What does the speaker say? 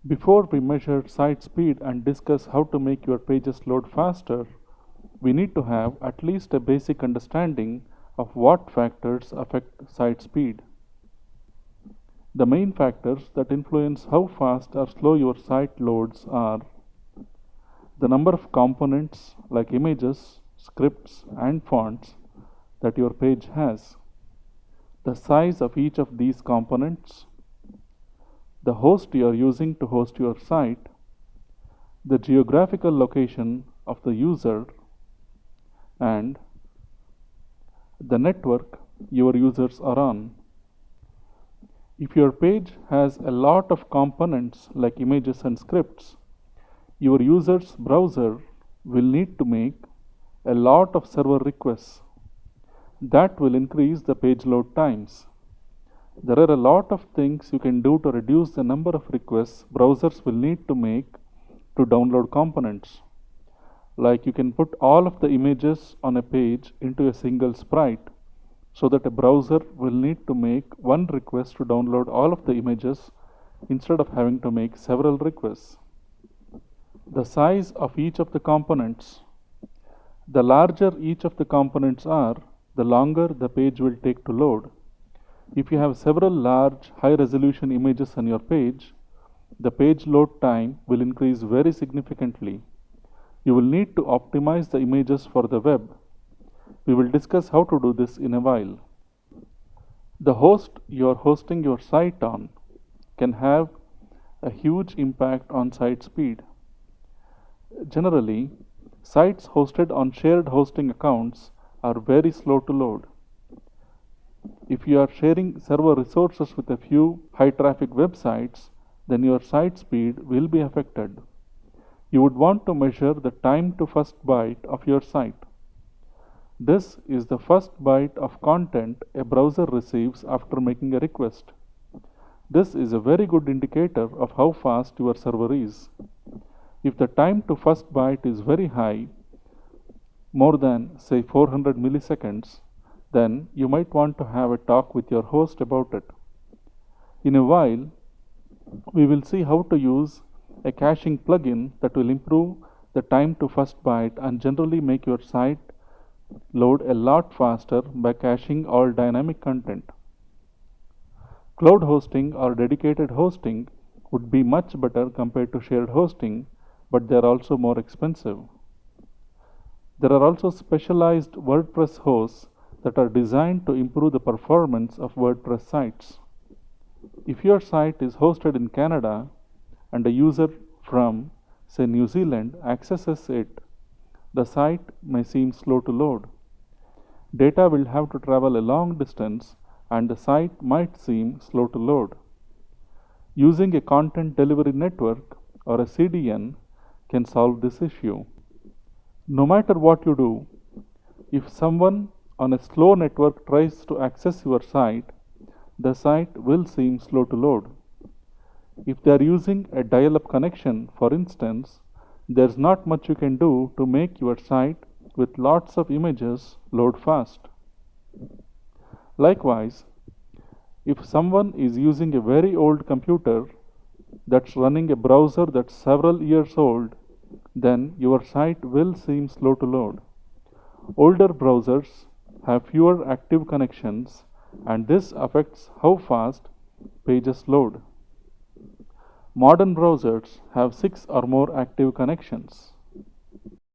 Before we measure site speed and discuss how to make your pages load faster, we need to have at least a basic understanding of what factors affect site speed. The main factors that influence how fast or slow your site loads are the number of components like images, scripts, and fonts that your page has, the size of each of these components, the host you are using to host your site, the geographical location of the user, and the network your users are on. If your page has a lot of components like images and scripts, your user's browser will need to make a lot of server requests. That will increase the page load times. There are a lot of things you can do to reduce the number of requests browsers will need to make to download components. Like you can put all of the images on a page into a single sprite so that a browser will need to make one request to download all of the images instead of having to make several requests. The size of each of the components. The larger each of the components are, the longer the page will take to load. If you have several large high-resolution images on your page, the page load time will increase very significantly. You will need to optimize the images for the web. We will discuss how to do this in a while. The host you are hosting your site on can have a huge impact on site speed. Generally, sites hosted on shared hosting accounts are very slow to load. If you are sharing server resources with a few high-traffic websites, then your site speed will be affected. You would want to measure the time to first byte of your site. This is the first byte of content a browser receives after making a request. This is a very good indicator of how fast your server is. If the time to first byte is very high, more than say 400 milliseconds, then you might want to have a talk with your host about it. In a while, we will see how to use a caching plugin that will improve the time to first byte and generally make your site load a lot faster by caching all dynamic content. Cloud hosting or dedicated hosting would be much better compared to shared hosting, but they are also more expensive. There are also specialized WordPress hosts that are designed to improve the performance of WordPress sites. If your site is hosted in Canada and a user from, say, New Zealand accesses it, the site may seem slow to load. Data will have to travel a long distance and the site might seem slow to load. Using a content delivery network or a CDN can solve this issue. No matter what you do, if someone on a slow network tries to access your site, the site will seem slow to load. If they are using a dial-up connection, for instance, there's not much you can do to make your site with lots of images load fast. Likewise, if someone is using a very old computer that's running a browser that's several years old, then your site will seem slow to load. Older browsers have fewer active connections, and this affects how fast pages load. Modern browsers have 6 or more active connections.